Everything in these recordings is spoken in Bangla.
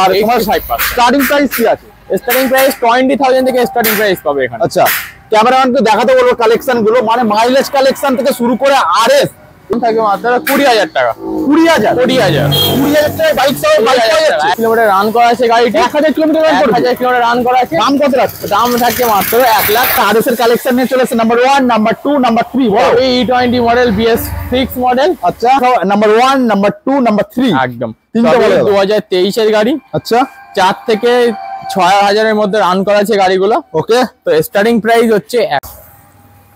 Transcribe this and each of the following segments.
আর তোমার স্টার্টিং প্রাইস কি আছে? স্টার্টিং প্রাইস 20,000 থেকে স্টার্টিং প্রাইস পাবে এখানে। আচ্ছা, ক্যামেরাম্যানকে দেখাতে বলবো কালেকশন গুলো, মানে মাইলেজ কালেকশন থেকে শুরু করে আরএস থাকে মাত্র 20,000 টাকা। 20,000 টাকায় বাইক সহ কিলোমিটার রান করা আছে গাড়িটি। 1000 কিলোমিটার রান করা আছে। দাম কত আছে? দাম থাকে মাত্র 1 লাখ। আরএস এর কালেকশন নিয়ে চলে এসেছে নাম্বার 1, নাম্বার 2, নাম্বার 3 বলো। E20 model BS6 model. আচ্ছা, নাম্বার 1, নাম্বার 2, নাম্বার 3 একদম তিনটা বলো। 2023 এর গাড়ি। আচ্ছা, 4 থেকে 6,000 এর মধ্যে রান করা আছে গাড়িগুলো। ওকে, তো স্টার্টিং প্রাইস হচ্ছে।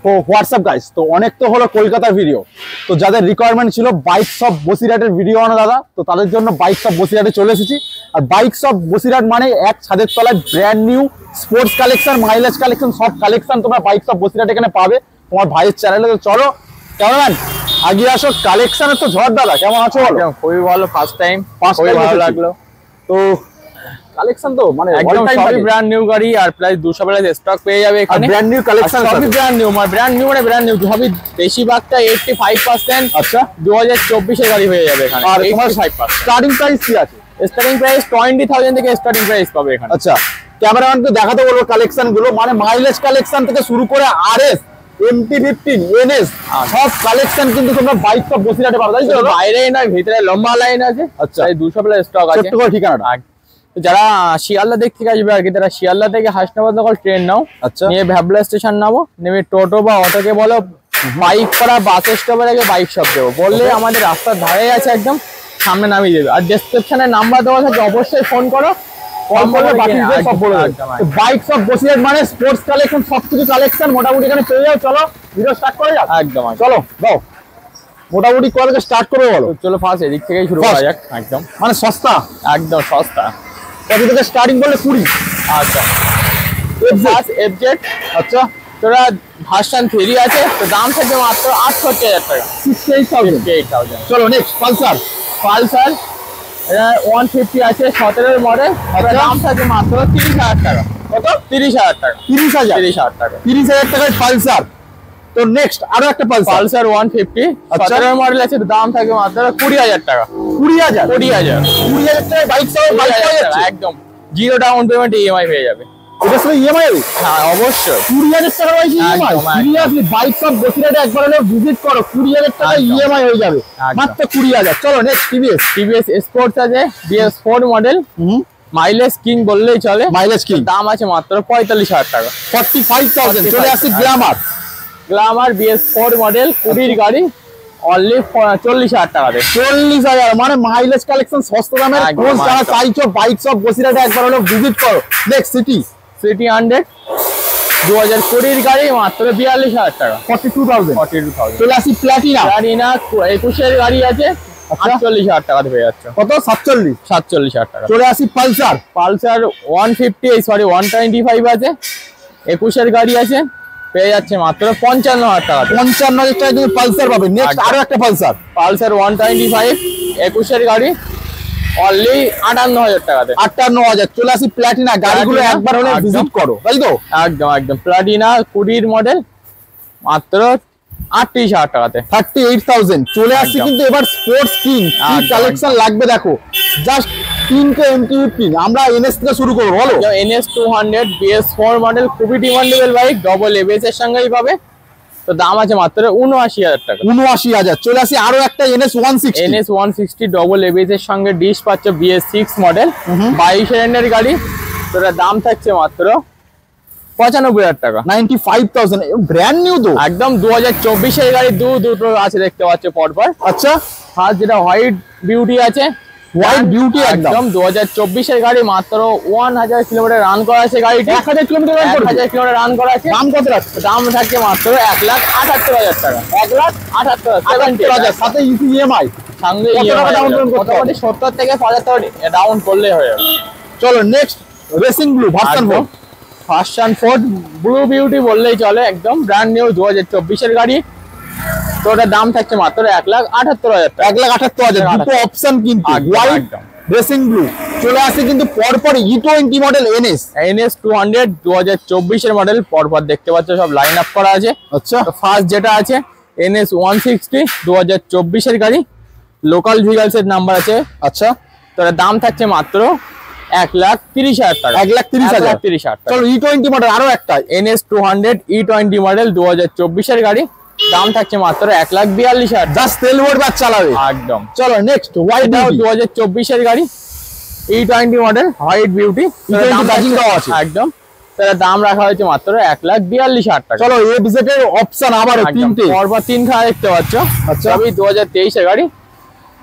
তো হোয়াটসঅ্যাপ গাইস, তো অনেক তো হলো কলকাতার ভিডিও, তো যাদের রিকোয়ারমেন্ট ছিল বাইক শপ বসিরহাটের ভিডিও আনো দাদা, তো তাদের জন্য বাইক শপ বসিরহাটে চলে এসেছি। আর বাইক শপ বসিরহাট মানে এক ছাদের তলায় brand new sports collection, mileage collection, সব কালেকশন তোমরা বাইক শপ বসিরহাট এখানে পাবে তোমার ভাইয়ের চ্যানেলে। তো চলো কেমন আগে আসো, কালেকশনের তো ঝড় দাদা, কেমন আছো বলো? খুবই ভালো, ফার্স্ট টাইম ভালো লাগলো। তো কালেকশন তো মানে একদম সবই ব্র্যান্ড নিউ গাড়ি, আর প্লাস 200 প্লাস স্টক পেয়ে যাবে এখানে। ব্র্যান্ড নিউ কালেকশন সবই ব্র্যান্ড নিউ, মানে ব্র্যান্ড নিউ সবই বেশিরভাগটা 85%। আচ্ছা, 2024 এর গাড়ি হয়ে যাবে এখানে। আর তোমার 85% স্টার্টিং প্রাইস কি আছে? স্টার্টিং প্রাইস 20,000 থেকে স্টার্টিং প্রাইস পাবে এখানে। আচ্ছা, ক্যামেরাম্যানকে দেখাতে বলবো কালেকশন গুলো, মানে মাইলেজ কালেকশন থেকে শুরু করে আরএস, MT-15, NS সব কালেকশন কিন্তু তোমরা বাইক শপ বসিরহাটে পাবে, তাই তো? বাইরেই নয়, ভিতরে লম্বা লাইন আছে। আচ্ছা, 200 প্লাস স্টক আছে। ছোট্ট করে ঠিকানাটা। যারা শিয়ালদা দিক থেকে আসবে আর কি, তারা শিয়ালদা থেকে হাসনাবাদ নগর ট্রেন নাও। আচ্ছা, নিয়ে ভ্যাবলা স্টেশন নামো, নেমে টোটো বা অটোকে বলো বাইক করা বাস স্টপের আগে বাইক শপ দেবো বললে আমাদের রাস্তার ধারে আছে, একদম সামনে নামিয়ে দেবে। আর ডেসক্রিপশনে নাম্বার দেওয়া থাকে, অবশ্যই ফোন করো। বাইক শপ বসিরহাট মানে স্পোর্টস কালেকশন, সবকিছু কালেকশন মোটামুটি এখানে পেয়ে যাও। চলো ভিডিও স্টার্ট করা যাক। একদম চলো দাও, মোটামুটি কোথা থেকে স্টার্ট করবো বলো? চলো ফার্স্ট এদিক থেকেই শুরু করা যাক। একদম মানে সস্তা, একদম সস্তা। কত থেকে স্টার্টিং করলে? 20। আচ্ছা, FZ। আচ্ছা, তোরা ভার্সন 3 আছে, তো দাম থাকে মাত্র 68,000 টাকা। 68,000। চলো নেক্সট, পালসার 150 আছে, 17 এর মডেল। দাম থাকে মাত্র 30,000 টাকা। কত? 30,000 টাকা। 30,000 টাকা। 30,000 টাকায় পালসার। তো নেক্সট আরো একটা পালসার 150 17 এর মডেল আছে, দাম থাকে মাত্র 20,000 টাকা। 20,000 টাকায় বাইক সহ একদম জিরো ডাউন পেমেন্ট EMI হয়ে যাবে। এটা শুধু ইএমআই? হ্যাঁ অবশ্যই। 20,000 টাকা bike EMI? Seriously bike shop বসিরহাটে একবার হলে ভিজিট করো, 20,000 টাকা ইএমআই হয়ে যাবে মাত্র 20,000। চলো নেক্সট, টিভিএস স্পোর্টস আছে, BS4 মডেল। মাইলেজ কিং বললেই চলে। মাইলেজ কিং, দাম আছে মাত্র 45,000 টাকা। 45,000। চলে আসছে গ্ল্যামার BS4 মডেল 20 গাড়ি, অনলি 40,000 টাকাতে। 40,000 মানে মাইলেজ কালেকশন সস্তা দামের। যারা চাইছো বাইক শপ বসিরহাটে একবার হলে ভিজিট করো। নেক্সট সিটি 100 2020 গাড়ি, মাত্র 42,000 টাকা। 42,000। চলে আসি প্লাটিনা 21 এর গাড়ি আছে, 48,000 টাকাতে পেয়ে যাচ্ছে। কত? 47,000 টাকা। চলে আসি পালসার 125 আছে, 21 এর গাড়ি আছে, পেয়ে যাচ্ছে মাত্র 55,000 টাকা। 55,000 টাকা তুমি পালসার পাবে। নেক্সট আরো একটা পালসার 125 21 এর গাড়ি, অনলি 58,000 টাকাতে। 58,000। চলে আসি প্লাটিনা, গাড়িগুলো একবার হলে ভিজিট করো, তাই তো? একদম প্লাটিনা 20 মডেল, মাত্র 38,000 টাকাতে। 38,000। চলে আসছি কিন্তু এবার স্পোর্টস কিং, কি কালেকশন লাগবে দেখো। জাস্ট কিংকে MT-15, আমরা NS থেকে শুরু করবো বলো। NS 200 BS4 মডেল, খুবই ডিমান্ডেবল বাইক, ডবল ABS এর সঙ্গেই পাবে। তো দাম আছে মাত্র 79,000 টাকা। 79,000। চলে আসি আরো একটা NS 160 ডবল ABS এর সঙ্গে ডিশ পাচ্ছ, BS6 মডেল, 22 এর গাড়ি। তো দাম থাকছে মাত্র 95,000 টাকা। 95,000। ব্র্যান্ড নিউ তো একদম 2024 এর গাড়ি, দুটো আছে দেখতে পাচ্ছ পরপর। আচ্ছা, ফার্স্ট যেটা হোয়াইট বিউটি আছে, হোয়াইট বিউটি একদম 2024 এর গাড়ি, মাত্র 1000 কিলোমিটার রান করা আছে গাড়িটি। 1000 কিলোমিটার রান করা আছে। দাম কত আছে? দাম থাকে মাত্র 1,78,000 টাকা। 1,78,000 সাথে EMI সঙ্গে ডাউন পেমেন্ট করতে হবে? 70 থেকে 5,000 টাকা ডাউন করলে হয়ে যাবে। চলো next racing blue version 4 blue beauty বললেই চলে, একদম ব্র্যান্ড নিউ 2024 এর গাড়ি। তো ওটার দাম থাকছে মাত্র 1,78,000 টাকা। 1,78,000। দুটো অপশন কিন্তু, হোয়াইট রেসিং ব্লু। চলে আসছে কিন্তু পরপর E20 মডেল NS 200 2024 এর মডেল, পরপর দেখতে পাচ্ছ সব লাইন আপ করা আছে। আচ্ছা, তো ফার্স্ট যেটা আছে NS 160 2024 এর গাড়ি, লোকাল ভিগালস এর নাম্বার আছে। আচ্ছা, তো দাম থাকছে মাত্র 1,30,000 টাকা। 1,30,000 টাকা। চলো E20 মডেল আরো একটা NS 200 E20 মডেল 2024 এর গাড়ি, দাম থাকছে মাত্র 1,42,000 টাকা। জাস্ট তেল ভরবে আর চালাবে একদম। চলো নেক্সট এটাও 2024 এর গাড়ি, E20 মডেল হোয়াইট বিউটি, আছে একদম। তার দাম রাখা হয়েছে মাত্র 1,42,000 টাকা। চলো FZ এর অপশন আবার তিনটে পরপর তিন খানা দেখতে পাচ্ছ, আচ্ছা। সবই 2023 এর গাড়ি।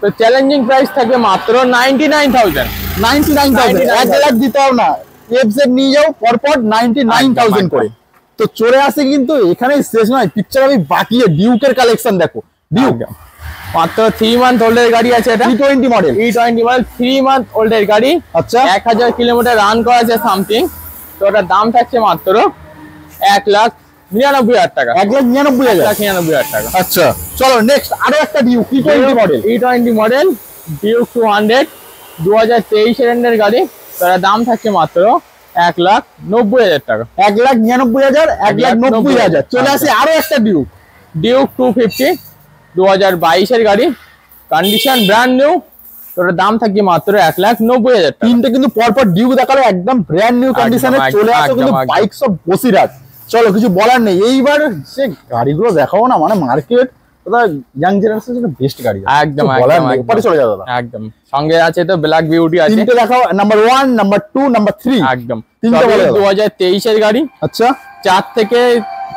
তো চ্যালেঞ্জিং প্রাইস থাকবে মাত্র 99,000। 99,000 1 লাখ দিতে হবে না, FZ নিয়ে যাও পরপর 99,000 করে। তো চলে আসে কিন্তু এখানেই শেষ নয়, পিকচার আমি বাকি ডিউকের কালেকশন দেখো। ডিউক মাত্র 3 মান্থ ওল্ডের গাড়ি আছে, এটা E20 model. E20 model 3 month ওল্ডের গাড়ি, আচ্ছা 1000 কিলোমিটার রান করা আছে সামথিং। তো ওটার দাম থাকছে মাত্র 1,99,000 টাকা। 1,99,000 1,99,000 টাকা। আচ্ছা চলো নেক্সট আরো একটা Duke E20 model. E20 model Duke 200 2023 এর গাড়ি, তার দাম থাকছে মাত্র 1,90,000 টাকা। 1,99,000 1,90,000 চলে আসে আরো একটা ডিউক ডিউক 250 2022 এর গাড়ি, কন্ডিশন ব্র্যান্ড নিউ, তোর দাম থাকছে মাত্র 1,90,000 টাকা। তিনটে কিন্তু পরপর ডিউক দেখালো একদম ব্র্যান্ড নিউ কন্ডিশনে। চলে আসে কিন্তু বাইকস অফ বসিরহাট। চলো কিছু বলার নেই, এইবার সে গাড়িগুলো দেখাও না, মানে মার্কেট ইয়াং জেনারেশনের জন্য বেস্ট গাড়ি একদম উপরে চলে যাও দাদা। একদম। সঙ্গে আছে তো ব্ল্যাক বিউটি আছে, তিনটে দেখাও, নাম্বার 1 নাম্বার 2 নাম্বার 3 একদম। তিনটে বলে 2023 এর গাড়ি, আচ্ছা 4 থেকে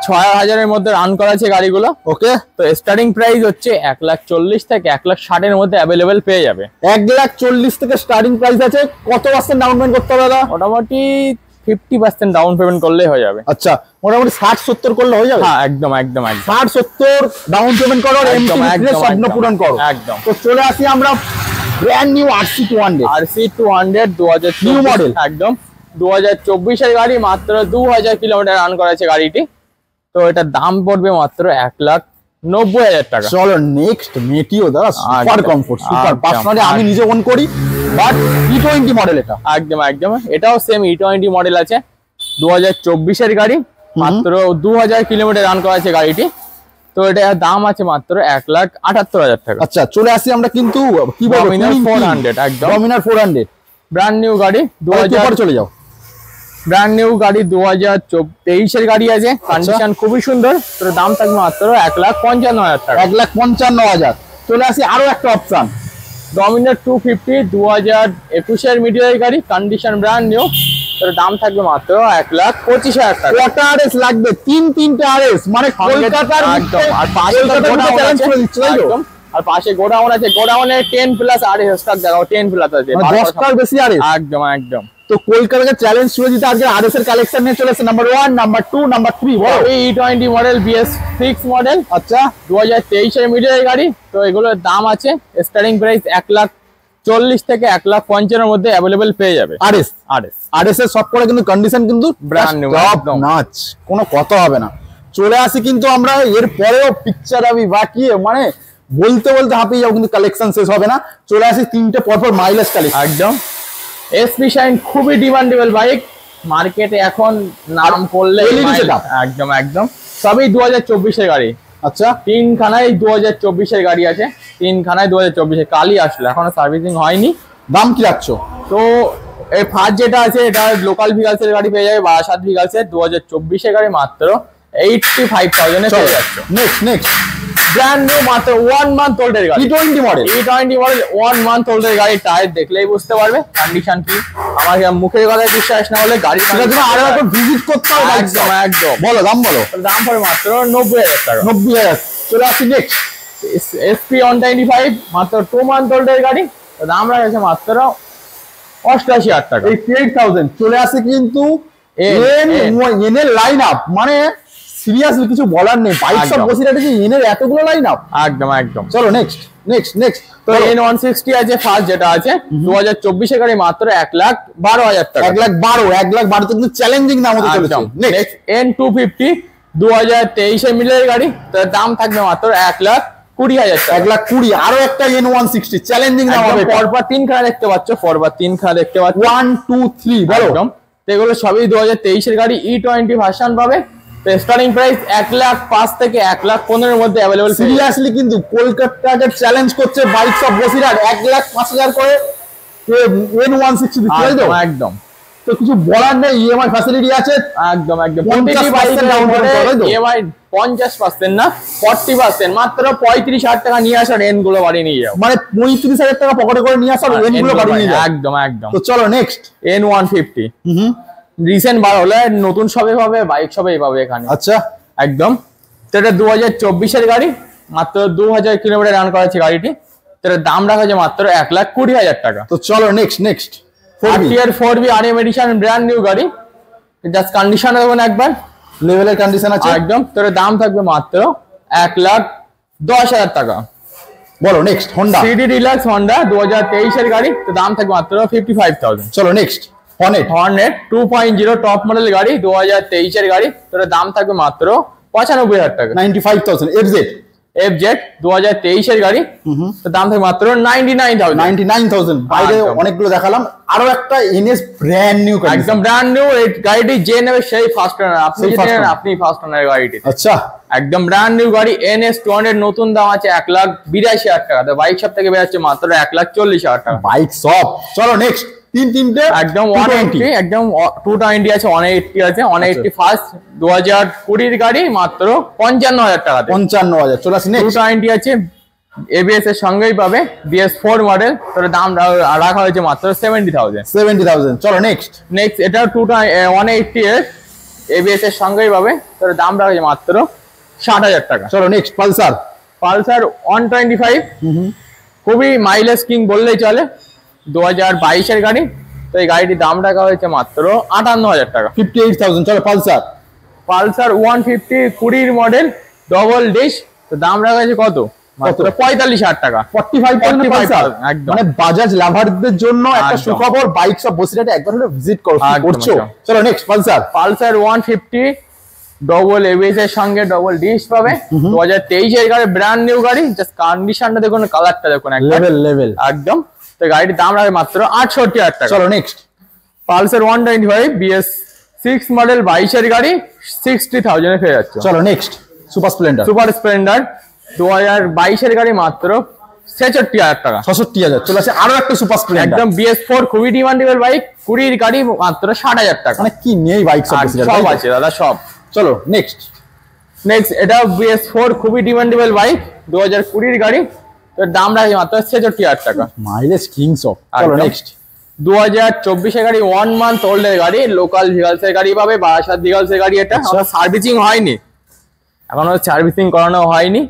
6,000 এর মধ্যে রান করা আছে গাড়িগুলো। ওকে তো স্টার্টিং প্রাইস হচ্ছে 1,40,000 থেকে 1,60,000 এর মধ্যে অ্যাভেলেবেল পেয়ে যাবে। 1,40,000 থেকে স্টার্টিং প্রাইস আছে। কত পার্সেন্ট ডাউন পেমেন্ট করতে হবে দাদা? মোটামুটি 50% ডাউন পেমেন্ট করলেই হয়ে যাবে। আচ্ছা মোটামুটি 60-70 করলে হয়ে যাবে। হ্যাঁ একদম একদম একদম 60-70 ডাউন পেমেন্ট করো, স্বপ্ন পূরণ করো। একদম। তো চলে আসি আমরা brand new RC 200 2024 new model একদম 2024 এর গাড়ি, মাত্র 2000 কিলোমিটার রান করা আছে গাড়িটি। তো এটার দাম পড়বে মাত্র 1,90,000 টাকা। চলো নেক্সট মেটিও দাদা, সুপার কমফোর্ট, সুপার পার্সোনালি আমি নিজে ওন করি, বাট E20 মডেল এটা একদম একদম। এটাও সেম E20 মডেল আছে 2024 এর গাড়ি, মাত্র 2000 কিলোমিটার রান করা আছে গাড়িটি। তো এটার দাম আছে মাত্র 1,78,000 টাকা। আচ্ছা চলে আসি আমরা কিন্তু কি বলবো, Dominar 400 একদম Dominar 400 ব্র্যান্ড নিউ গাড়ি, 2000 চলে যাও। ব্র্যান্ড নিউ গাড়ি 2023 এর গাড়ি আছে, কন্ডিশন খুবই সুন্দর। তো দাম থাকবে মাত্র 1,55,000 টাকা। 1,55,000। চলে আসি আরো একটা অপশন, Dominar 250 2021 এর মিডিয়ার গাড়ি, কন্ডিশন ব্র্যান্ড নিউ। তোর দাম থাকবে মাত্র 1,25,000 টাকা। কটা RS লাগবে? তিনটে RS, মানে কলকাতার একদম। আর পাশে একদম, আর পাশে গোডাউন আছে, গোডাউনে 10+ RS স্টক দেখাও, 10+ আছে, 10টার বেশি RS একদম একদম। তো কলকাতাকে চ্যালেঞ্জ ছুড়ে দিতে আজকে RS এর কালেকশন নিয়ে চলে এসেছে। নাম্বার 1 নাম্বার 2 নাম্বার 3 বলো। E20 মডেল BS6 মডেল, আচ্ছা 2023 এর মিডিয়ার গাড়ি। তো এগুলোর দাম আছে স্টার্টিং প্রাইস 1,40,000 থেকে 1,50,000 এর মধ্যে অ্যাভেলেবেল পেয়ে যাবে। RS এর সব করে কিন্তু কন্ডিশন কিন্তু ব্র্যান্ড নিউ একদম, নাচ কোনো কথা হবে না। চলে আসি কিন্তু আমরা এর পরেও পিকচার আমি বাকি, মানে বলতে বলতে হাঁপিয়ে যাও, কিন্তু কালেকশন শেষ হবে না। চলে আসি তিনটে পরপর মাইলেজ কালেকশন একদম। SP শাইন খুবই ডিমান্ডেবল বাইক, মার্কেটে এখন নাম করলে একদম একদম। সবই 2024 এর গাড়ি। আচ্ছা তিনখানায় 2024 এর গাড়ি আছে, তিনখানায় 2024 এর, কালই আসলে, এখনো সার্ভিসিং হয়নি। দাম কি রাখছো? তো এই ফার্স্ট যেটা আছে এটা লোকাল ভিগালস এর গাড়ি পেয়ে যাবে, 7 ভিগালস এর 2024 এর গাড়ি, মাত্র 85,000 এ পেয়ে যাচ্ছে। নেক্সট ব্র্যান্ড নিউ, মাত্র 1 মান্থ ওল্ড এর গাড়ি, E20 মডেল 1 মান্থ ওল্ড এর গাড়ি। টায়ার দেখলেই বুঝতে পারবে কন্ডিশন কি। আমার মুখের কথায় বিশ্বাস না হলে গাড়ি আরো একবার ভিজিট করতে হবে। একদম একদম। বলো দাম বলো। দাম পড়ে মাত্র 90,000 টাকা। 90,000। চলে আসি নেক্সট SP 195 মাত্র 2 মান্থ ওল্ড এর গাড়ি, দাম রাখছে মাত্র 88,000 টাকা। 88,000। চলে আসে কিন্তু এন এর লাইন আপ, মানে সিরিয়াসলি কিছু বলার নেই। বাইক সব বসিরহাটে যে এন এর এতগুলো লাইন আপ, একদম একদম। চলো নেক্সট তো N160 আছে ফার্স্ট যেটা আছে 2024 এর গাড়ি, মাত্র 1,12,000 টাকা। 1,12,000 কিন্তু চ্যালেঞ্জিং দাম হতে চলেছে। নেক্সট N250 2023 এর মিডলের গাড়ি, তার দাম থাকবে মাত্র 1,20,000 টাকা। 1,20,000। আরো একটা N160 চ্যালেঞ্জিং দাম হবে। পরপর তিনখানা দেখতে পাচ্ছ, 1 2 3 বলো। একদম। তো এগুলো সবই 2023 এর গাড়ি, E20 ভার্সন পাবে। স্টার্টিং প্রাইস 1,05,000 থেকে 1,15,000 এর মধ্যে अवेलेबल। সিরিয়াসলি কিন্তু কলকাতাকে চ্যালেঞ্জ করছে বাইক সব বসিরহাট, 1,05,000 করে N160 তাই তো? একদম। তো কিছু বলার নেই, ইএমআই ফ্যাসিলিটি আছে একদম একদম। 50% ডাউন পেমেন্ট তাই তো? ইএমআই 50% না 40%, মাত্র 35,000 টাকা নিয়ে আসার এন গুলো বাড়ি নিয়ে যাও। মানে 35,000 টাকা পকেটে করে নিয়ে আসার এন গুলো বাড়ি নিয়ে যাও। একদম একদম। তো চলো নেক্সট N150 রিসেন্ট বার হলে নতুন সবে পাবে, বাইক সবেই পাবে এখানে। আচ্ছা একদম। তো এটা 2024 গাড়ি, মাত্র 2000 কিলোমিটার রান করেছে গাড়িটি। তো এটার দাম রাখা হয়েছে মাত্র 1,20,000 টাকা। তো চলো next RTR 4B RM edition brand new গাড়ি, জাস্ট কন্ডিশন দেখুন একবার, লেভেলের কন্ডিশন আছে একদম। তো এর দাম থাকবে মাত্র 1,10,000 টাকা। বলো next Honda CD deluxe Honda 2023 এর গাড়ি, তো দাম থাকবে মাত্র 55,000। চলো নেক্সট হর্নেট 2.0 টপ মডেল গাড়ি 2023 এর গাড়ি, তো এর দাম থাকবে মাত্র 95,000 টাকা। 95,000 FZ 2023 এর গাড়ি, তো দাম থাকবে মাত্র 99,000। বাইরে অনেকগুলো দেখালাম, আরো একটা এনএস ব্র্যান্ড নিউ একদম ব্র্যান্ড নিউ। এই গাড়িটি যে নেবে সেই ফার্স্ট ওনার, আপনি যদি নেন আপনি ফার্স্ট ওনার গাড়িটি। আচ্ছা একদম ব্র্যান্ড নিউ গাড়ি NS 200, নতুন দাম আছে 1,82,000 টাকা। তো বাইক শপ থেকে বেরোচ্ছে মাত্র 1,40,000 টাকা। Bike shop. চলো নেক্সট তিনটে একদম 180, একদম 220 আছে, 180 আছে। 180 ফার্স্ট 2020 গাড়ি, মাত্র 55,000 টাকা। 55,000। চলে আসি নেক্সট 220 আছে, ABS এর সঙ্গেই পাবে, BS4 মডেল। তোর দাম রাখা হয়েছে মাত্র 70,000। চলো নেক্সট এটা 180 এর ABS এর সঙ্গেই পাবে, তোর দাম রাখা হয়েছে মাত্র 60,000 টাকা। চলো নেক্সট পালসার 125, খুবই মাইলেজ কিং বললেই চলে, 2022 এর গাড়ি। তো এই গাড়িটির দাম রাখা হয়েছে মাত্র 58,000 টাকা। 58,000। চলো পালসার 150 20 মডেল ডবল ডিশ, তো দাম রাখা হয়েছে কত? মাত্র 45,000 টাকা। 45,000 একদম। মানে বাজাজ লাভারদের জন্য একটা একদম। সুখবর, বাইক সব বসিরহাটে একবার হলে ভিজিট করছো। চলো নেক্সট পালসার 150 ডবল ABS এর সঙ্গে ডবল ডিশ পাবে, 2023 এর গাড়ি, ব্র্যান্ড নিউ গাড়ি। জাস্ট কন্ডিশনটা দেখুন, কালারটা দেখুন লেভেল একদম। তো গাড়ির দাম রাখবে মাত্র 68,000 টাকা। চলো নেক্সট পালসার 125 BS6 মডেল 22 এর গাড়ি, 60,000 এ পেয়ে যাচ্ছে। চলো নেক্সট সুপার স্প্লেন্ডার 2022 এর গাড়ি, মাত্র 66,000 টাকা। 66,000। চলে আসে আরো একটা সুপার স্প্লেন্ডার, একদম BS4 খুবই ডিমান্ডেবল বাইক, 20 গাড়ি, মাত্র 60,000 টাকা। মানে কি নেই বাইক সব সব আছে দাদা, সব। চলো নেক্সট এটা BS4 খুবই ডিমান্ডেবল বাইক, 2020 গাড়ি, তো দাম রাখে মাত্র 66,000 টাকা। মাইলেজ কিং সব। চলো নেক্সট 2024 এর গাড়ি, 1 মান্থ ওল্ড এর গাড়ি, লোকাল ভিগালস এর গাড়ি পাবে, 22 ভিগালস এর গাড়ি। এটা এখনো সার্ভিসিং হয়নি, এখনো সার্ভিসিং করানো হয়নি।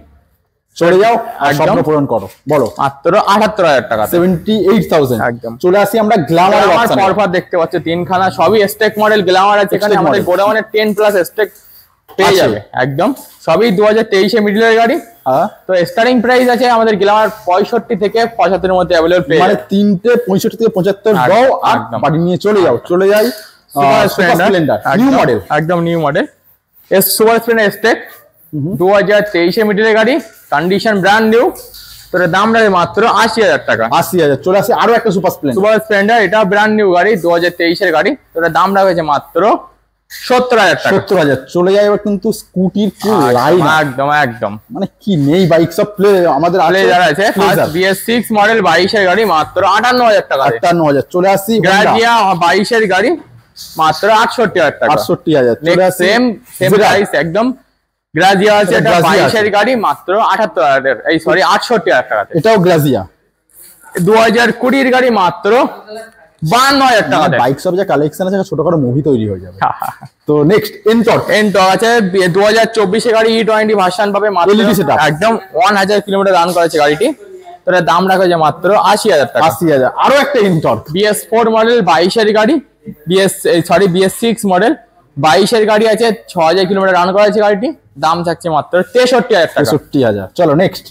চলে যাও আর স্বপ্ন পূরণ করো। বলো মাত্র 78,000 টাকা। 78,000। একদম। চলে আসি আমরা গ্ল্যামার পরপর দেখতে পাচ্ছ তিনখানা, সবই স্টেক মডেল গ্ল্যামার আছে এখানে। আমাদের গোডাউনে 10+ স্টেক পেয়ে যাবে। একদম সবই 2023 এর মিডলের গাড়ি। তো স্টার্টিং প্রাইস আছে আমাদের গ্ল্যামার 65 থেকে 75 এর মধ্যে अवेलेबल পেয়ে মানে তিনটে 65 থেকে 75 দাও আর বাড়ি নিয়ে চলে যাও। চলে যাই সুপার স্প্লেন্ডার নিউ মডেল, একদম নিউ মডেল সুপার স্প্লেন্ডার স্টেক 2023 এর মিডলের গাড়ি, কন্ডিশন ব্র্যান্ড নিউ। তোর দাম রাখে মাত্র 80,000 টাকা। 80,000। চলে আসে আরো একটা সুপার স্প্লেন্ডার, এটা ব্র্যান্ড নিউ গাড়ি, 2023 এর গাড়ি। তোর দাম রাখা মাত্র 70,000 টাকা। 70,000। চলে যায় এবার কিন্তু স্কুটির পুরো লাইন, একদম মানে কি নেই বাইক সব প্লে আমাদের যারা আছে। BS6 মডেল 22 এর গাড়ি, মাত্র 58,000 টাকা। 58,000। চলে আসি গ্রাজিয়া 22 এর গাড়ি, মাত্র 68,000 টাকা। 68,000। চলে আসি সেম প্রাইস একদম। গ্রাজিয়া আছে, এটা 22 এর গাড়ি, মাত্র 78,000 এই সরি 68,000 টাকা। এটাও গ্রাজিয়া 2020 এর গাড়ি, মাত্র 52,000 টাকা। বাইক সব যা কালেকশন আছে, ছোটখাটো মুভি তৈরি হয়ে যাবে। তো নেক্সট এনটর্ক আছে 2024 এর গাড়ি, E20 ভার্সন পাবে, মাত্র একদম 1000 কিলোমিটার রান করেছে গাড়িটি। তোর দাম রাখা যায় মাত্র 80,000 টাকা। 80,000। আরো একটা এনটর্ক BS4 মডেল 22 এর গাড়ি, BS6 মডেল 22 এর গাড়ি আছে, 6000 কিলোমিটার রান করেছে গাড়িটি। দাম থাকছে মাত্র 63,000 টাকা। 63,000। চলো নেক্সট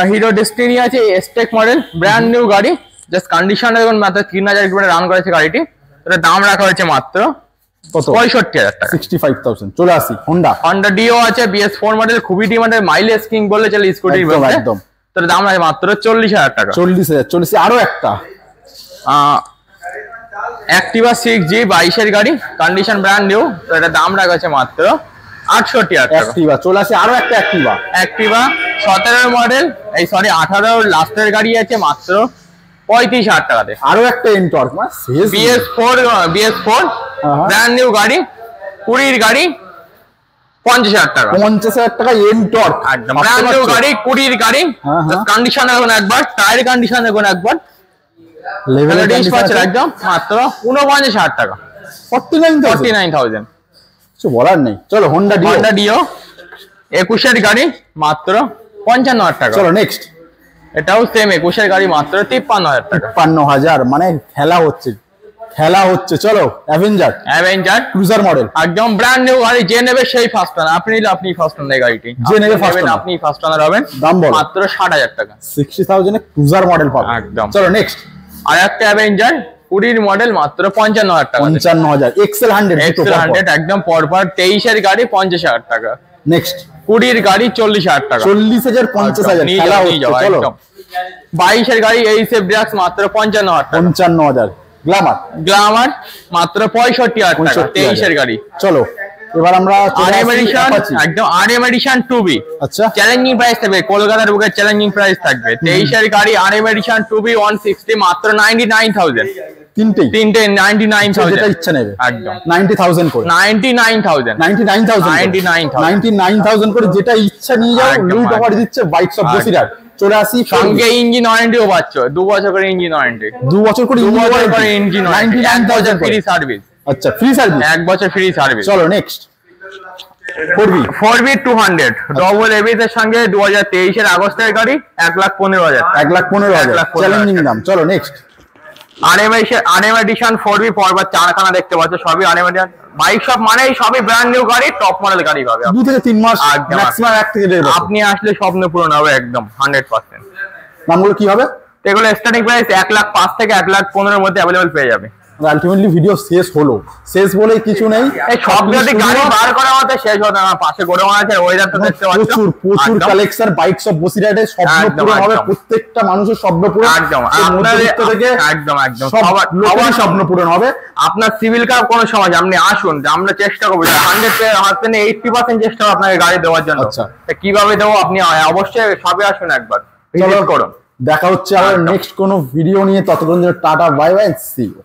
হিরো ডেস্টিনি আছে, স্টেক মডেল, ব্র্যান্ড নিউ গাড়ি, জাস্ট কন্ডিশন দেখুন, মাত্র 3000 কিলোমিটার রান করেছে গাড়িটি। এটার দাম রাখা হয়েছে মাত্র 65,000 টাকা। 65,000। চলে আসি হন্ডা ডিও আছে, BS4 মডেল, খুবই ডিমান্ডেড, মাইলেজ কিং বলে চলে স্কুটির মধ্যে। একদম। তোর দাম রাখে মাত্র 40,000 টাকা। 40,000। চলেছি আরো একটা অ্যাক্টিভা 6G 22 এর গাড়ি, কন্ডিশন ব্র্যান্ড নিউ। তো এটার দাম রাখা হয়েছে মাত্র 68,000 টাকা। অ্যাক্টিভা। চলে আসি আরো একটা অ্যাক্টিভা 17 মডেল, 18 লাস্টের গাড়ি আছে, মাত্র 35,000 টাকাতে। আরো একটা এনটর্ক মানে BS4 ব্র্যান্ড নিউ গাড়ি, 20 গাড়ি, 50,000 টাকা। 50,000 টাকা এনটর্ক একদম ব্র্যান্ড নিউ গাড়ি, 20 গাড়ি, কন্ডিশন এখন একবার, টায়ার কন্ডিশন এখন একবার, লেভেল একদম মাত্র 49,000 টাকা। 49,000 কিছু বলার নেই। চলো হোন্ডা ডিও 21 গাড়ি মাত্র 55,000 টাকা। চলো নেক্সট, এটাও সেম 21 গাড়ি মাত্র 53,000 টাকা। 53,000 মানে খেলা হচ্ছে। চলো অ্যাভেঞ্জার ক্রুজার মডেল, একদম ব্র্যান্ড নিউ গাড়ি, যে নেবে সেই ফার্স্ট ওনার। আপনি নিলে আপনি ফার্স্ট ওনার গাড়িটি, যে নেবে ফার্স্ট ওনার, আপনি ফার্স্ট ওনার হবেন। দাম বলো মাত্র 60,000 টাকা। 60,000 এ ক্রুজার মডেল পাবে একদম। চলো নেক্সট, আর একটা অ্যাভেঞ্জার 20 মডেল মাত্র 55,000 টাকা। 55,000 এক্সেল 100 একদম পরপর 23 গাড়ি 50,000 টাকা। নেক্সট 20 গাড়ি 40,000 টাকা। 40,000 50,000 খেলা হচ্ছে। চলো 22 গাড়ি এইসএফ ডিলাক্স মাত্র 55,000 টাকা। 55,000 গ্ল্যামার মাত্র 65,000 টাকা। 23 গাড়ি। চলো এবার আমরা একদম আরএম এডিশন 2B। আচ্ছা চ্যালেঞ্জিং প্রাইস থাকবে, কলকাতার বুকে চ্যালেঞ্জিং প্রাইস থাকবে। 23 গাড়ি আরএম এডিশন 2B 160 মাত্র 99,000। তিনটে 99,000 যেটা ইচ্ছা নেবে একদম 90,000 করে। 99,000 করে যেটা ইচ্ছা নিয়ে যাও। লুট অফার দিচ্ছে বাইকস অফ বসিরহাট। চলে আসি, সঙ্গে ইঞ্জিন ওয়ারেন্টিও পাচ্ছ, 2 বছর করে ইঞ্জিন ওয়ারেন্টি। 2 বছর করে ইঞ্জিন ওয়ারেন্টি, 99,000 ফ্রি সার্ভিস। আচ্ছা ফ্রি সার্ভিস, 1 বছর ফ্রি সার্ভিস। চলো নেক্সট 4B 200 ডবল এবিএস এর সঙ্গে 2023 এর আগস্টের গাড়ি 1,15,000। 1,15,000 চ্যালেঞ্জিং দাম। চলো নেক্সট আরএম এডিশন 4B পরবার 4খানা দেখতে পাচ্ছ, সবই আরএম এডিশন। বাইক শপ মানে সবই ব্র্যান্ড নিউ গাড়ি, টপ মডেল গাড়ি পাবে। 2 থেকে 3 মাস ম্যাক্সিমাম, 1 থেকে 1.5 মাস। আপনি আসলে স্বপ্ন পূরণ হবে একদম 100%। নামগুলো কি হবে? এগুলো স্টার্টিং প্রাইস 1,05,000 থেকে 1,15,000 এর মধ্যে अवेलेबल পেয়ে যাবে। আলটিমেটলি ভিডিও শেষ বলে কিছু নেই। এই সব যদি গাড়ি বার করা হতে শেষ হতো না। পাশে গোডাউন আছে, ওয়েদার তো দেখতে পাচ্ছ। প্রচুর কালেকশন বাইকস অফ বসিরহাটে। স্বপ্ন পূরণ হবে, প্রত্যেকটা মানুষের স্বপ্ন পূরণ। একদম সবার স্বপ্ন পূরণ হবে। আপনার সিভিল কার কোনো সমস্যা, আপনি আসুন, আমরা চেষ্টা করবো 80% চেষ্টা করবো আপনাকে গাড়ি দেওয়ার জন্য। আচ্ছা কিভাবে দেবো আপনি অবশ্যই সবে আসুন একবার, ভিজিট করুন। দেখা হচ্ছে আবার নেক্সট কোনো ভিডিও নিয়ে। ততক্ষণ tata, bye bye, see you.